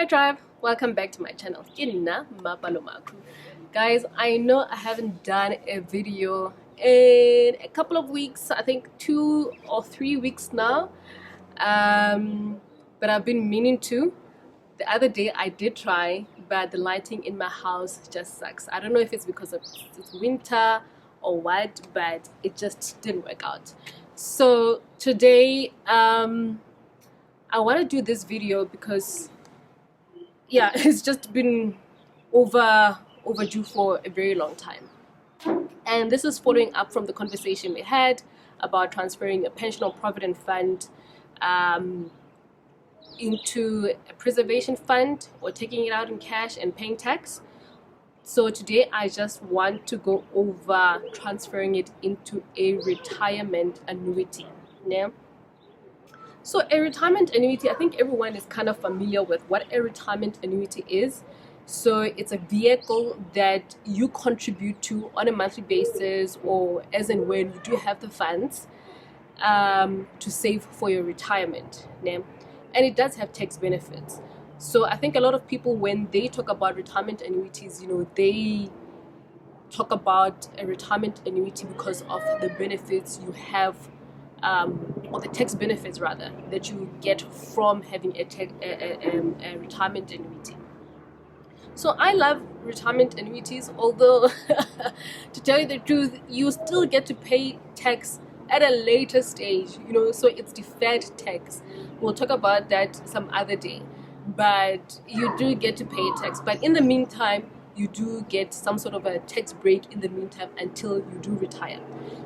Hi Tribe, welcome back to my channel. Kinna Mapalomaku. Guys, I know I haven't done a video in a couple of weeks, I think 2 or 3 weeks now, but I've been meaning to. The other day I did try, but the lighting in my house just sucks. I don't know if it's because it's winter or what, but it just didn't work out. So today I want to do this video because yeah, it's just been overdue for a very long time. And this is following up from the conversation we had about transferring a pension or provident fund into a preservation fund or taking it out in cash and paying tax. So today I just want to go over transferring it into a retirement annuity. Yeah. So a retirement annuity, I think everyone is kind of familiar with what a retirement annuity is. So it's a vehicle that you contribute to on a monthly basis or as and when you do have the funds to save for your retirement. Yeah? And it does have tax benefits. So I think a lot of people, when they talk about retirement annuities, they talk about a retirement annuity because of the benefits you have, or the tax benefits rather, that you get from having a retirement annuity. So I love retirement annuities, although to tell you the truth, you still get to pay tax at a later stage, so it's deferred tax. We'll talk about that some other day, but you do get to pay tax. But in the meantime, you do get some sort of a tax break in the meantime until you do retire.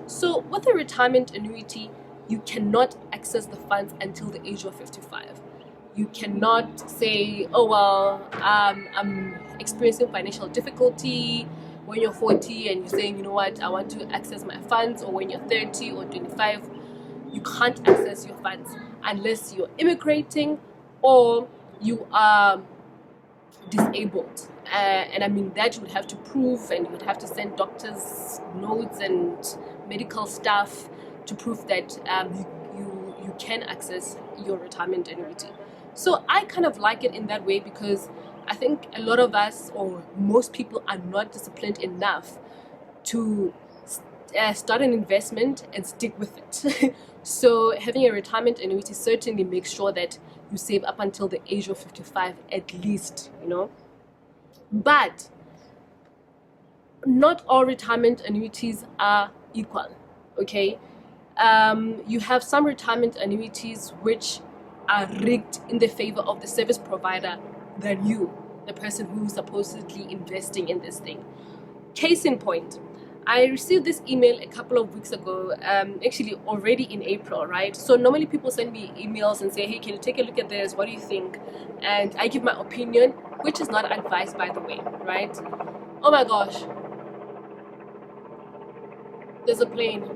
So with a retirement annuity, you cannot access the funds until the age of 55. You cannot say, oh well, I'm experiencing financial difficulty when you're 40 and you're saying, you know what, I want to access my funds, or when you're 30 or 25, you can't access your funds unless you're immigrating or you are disabled. And I mean, that you would have to prove, and you would have to send doctors' notes and medical stuff to prove that you can access your retirement annuity. So I kind of like it in that way because I think a lot of us, or most people, are not disciplined enough to start an investment and stick with it. So having a retirement annuity certainly makes sure that you save up until the age of 55 at least, But not all retirement annuities are equal, okay? You have some retirement annuities which are rigged in the favor of the service provider than you, the person who's supposedly investing in this thing. Case in point, I received this email a couple of weeks ago, actually already in April, right? So normally people send me emails and say, hey, can you take a look at this? What do you think? And I give my opinion, which is not advice, by the way, right? Oh my gosh. There's a plane.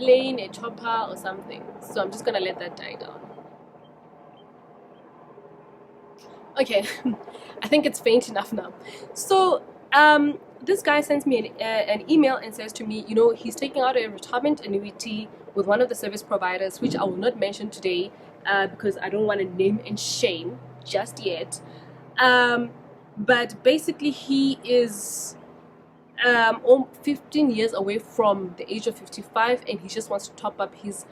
A chopper or something. So I'm just gonna let that die down. Okay, I think it's faint enough now. So this guy sends me an email and says to me, he's taking out a retirement annuity with one of the service providers, which I will not mention today because I don't want to name and shame just yet. But basically he is 15 years away from the age of 55, and he just wants to top up his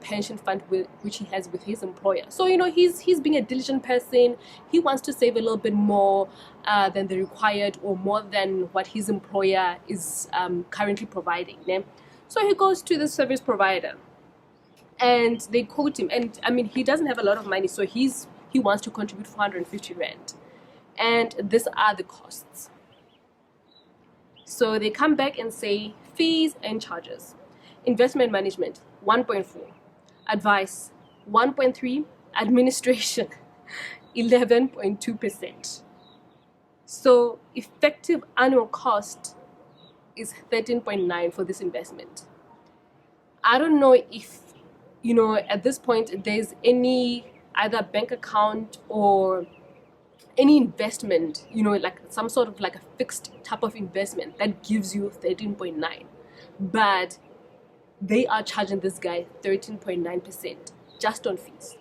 pension fund which he has with his employer. So he's being a diligent person. He wants to save a little bit more than the required, or more than what his employer is currently providing. Yeah? So he goes to the service provider and they quote him, and I mean, he doesn't have a lot of money, so he wants to contribute 450 rand, and these are the costs. So they come back and say fees and charges. Investment management, 1.4. Advice, 1.3. Administration, 11.2%. So effective annual cost is 13.9 for this investment. I don't know if, at this point there's any either bank account or any investment, like some sort of like a fixed type of investment that gives you 13.9, but they are charging this guy 13.9% just on fees.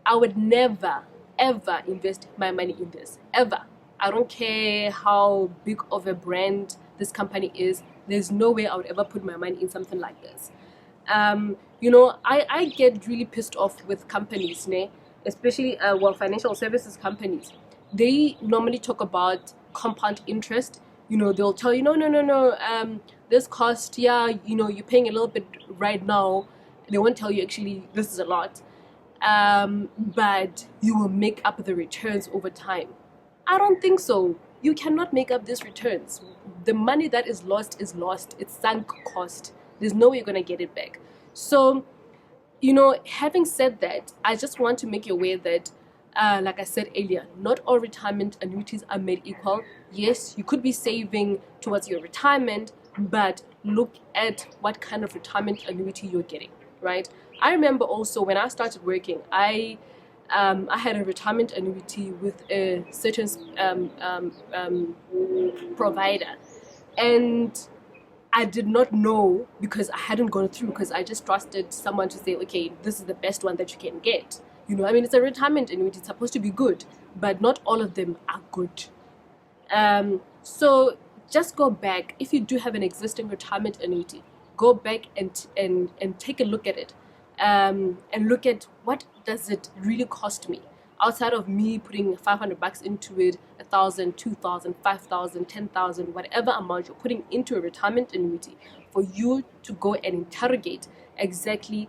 I would never, ever invest my money in this, ever. I don't care how big of a brand this company is. There's no way I would ever put my money in something like this. I get really pissed off with companies, especially financial services companies. They normally talk about compound interest. They'll tell you, no, this cost, yeah, you're paying a little bit right now. They won't tell you actually this is a lot, but you will make up the returns over time. I don't think so. You cannot make up these returns. The money that is lost is lost. It's sunk cost. There's no way you're going to get it back. So, having said that, I just want to make you aware that, like I said earlier, not all retirement annuities are made equal. Yes, you could be saving towards your retirement, but look at what kind of retirement annuity you're getting, right? I remember also when I started working, I had a retirement annuity with a certain provider, and I did not know because I hadn't gone through, because I just trusted someone to say, okay, this is the best one that you can get. It's a retirement annuity. It's supposed to be good, but not all of them are good. So just go back. If you do have an existing retirement annuity, go back and take a look at it, and look at what does it really cost me, outside of me putting $500 into it, 1,000, 2,000, 5,000, 10,000, whatever amount you're putting into a retirement annuity, for you to go and interrogate exactly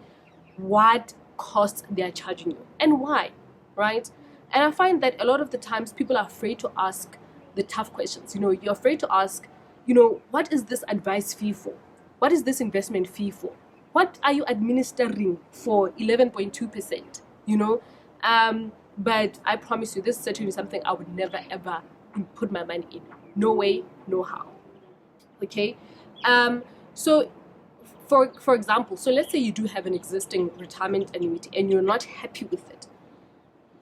what costs they are charging you and why, right? And I find that a lot of the times people are afraid to ask the tough questions. You're afraid to ask, what is this advice fee for? What is this investment fee for? What are you administering for 11.2%? But I promise you, this is certainly something I would never ever put my money in. No way, no how. Okay. So for example, so let's say you do have an existing retirement annuity and you're not happy with it.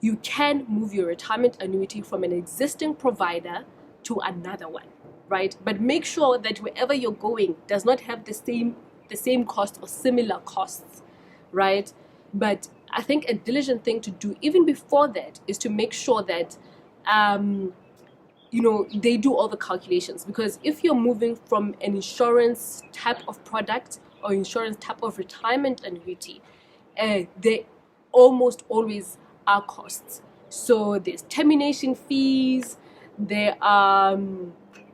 You can move your retirement annuity from an existing provider to another one, right? But make sure that wherever you're going does not have the same cost or similar costs, right? But I think a diligent thing to do even before that is to make sure that they do all the calculations, because if you're moving from an insurance type of product or insurance type of retirement annuity, they almost always are costs. So there's termination fees, there are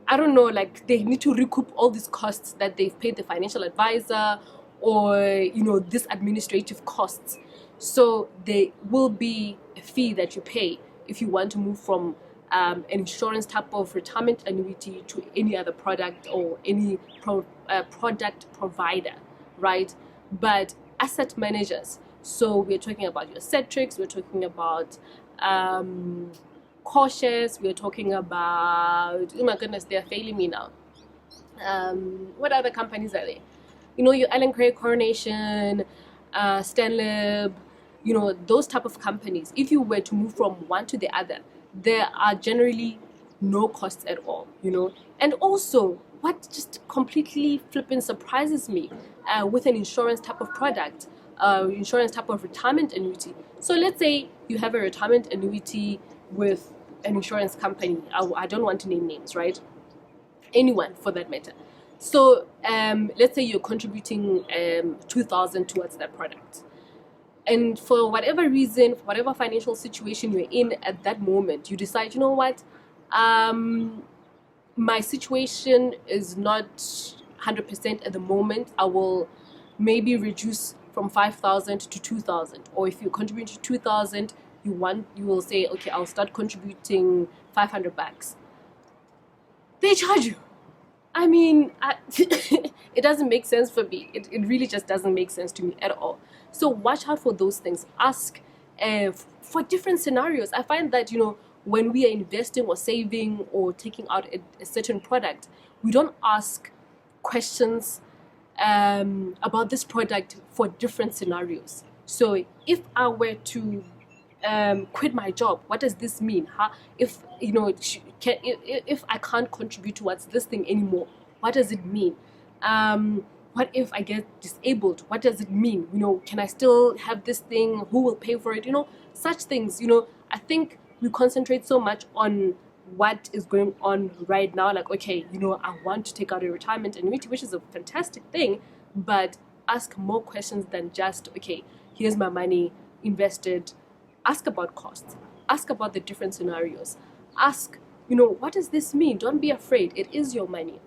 I don't know, like they need to recoup all these costs that they've paid the financial advisor, or this administrative costs. So there will be a fee that you pay if you want to move from an insurance type of retirement annuity to any other product or any product provider, right? But asset managers, so we're talking about your Cetrix, we're talking about Cautious, we're talking about, oh my goodness, they're failing me now. What other companies are there? Your Allen Gray, Coronation, Stanlib, those type of companies. If you were to move from one to the other, there are generally no costs at all, And also, what just completely flipping surprises me with an insurance type of product, insurance type of retirement annuity. So let's say you have a retirement annuity with an insurance company. I don't want to name names, right? Anyone for that matter. So let's say you're contributing 2,000 towards that product, and for whatever reason, for whatever financial situation you're in at that moment, you decide, you know what, my situation is not 100% at the moment. I will maybe reduce from 5,000 to 2,000, or if you contribute to 2,000, you will say, okay, I'll start contributing $500. They charge you. I mean, it doesn't make sense for me. It really just doesn't make sense to me at all. So watch out for those things. Ask for different scenarios. I find that, when we are investing or saving or taking out a certain product, we don't ask questions about this product for different scenarios. So if I were to quit my job, what does this mean? If if I can't contribute towards this thing anymore, what does it mean? what if I get disabled? What does it mean? Can I still have this thing? Who will pay for it? Such things. I think we concentrate so much on what is going on right now. Like, okay, I want to take out a retirement annuity, which is a fantastic thing, but ask more questions than just, okay, here's my money invested. Ask about costs. Ask about the different scenarios. Ask, what does this mean? Don't be afraid. It is your money.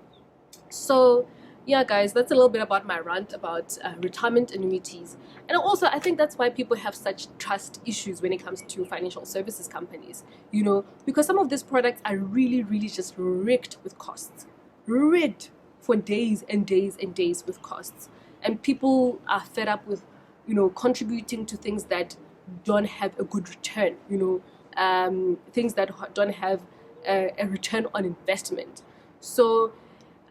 So yeah, guys, that's a little bit about my rant about retirement annuities. And also, I think that's why people have such trust issues when it comes to financial services companies, because some of these products are really, really just rigged with costs. Rigged for days and days and days with costs. And people are fed up with, contributing to things that don't have a good return, things that don't have a return on investment. So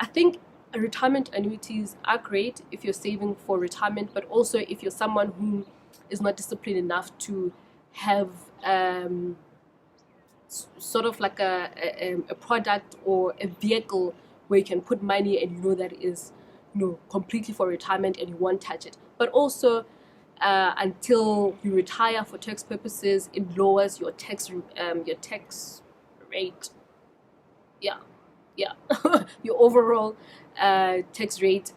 I think retirement annuities are great if you're saving for retirement, but also if you're someone who is not disciplined enough to have sort of like a product or a vehicle where you can put money and that it is completely for retirement and you won't touch it. But also until you retire, for tax purposes, it lowers your tax rate. Yeah, your overall tax rate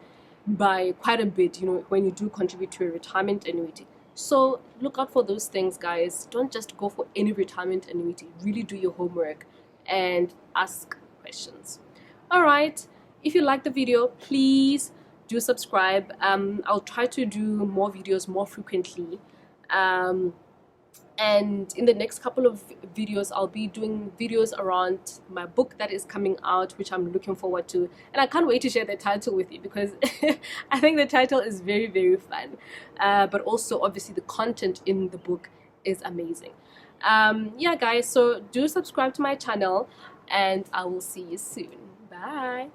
by quite a bit, when you do contribute to a retirement annuity. So look out for those things, guys. Don't just go for any retirement annuity. Really do your homework and ask questions. All right, if you like the video, please do subscribe. I'll try to do more videos more frequently. And in the next couple of videos, I'll be doing videos around my book that is coming out, which I'm looking forward to. And I can't wait to share the title with you because I think the title is very, very fun. But also, obviously, the content in the book is amazing. Yeah, guys, so do subscribe to my channel and I will see you soon. Bye.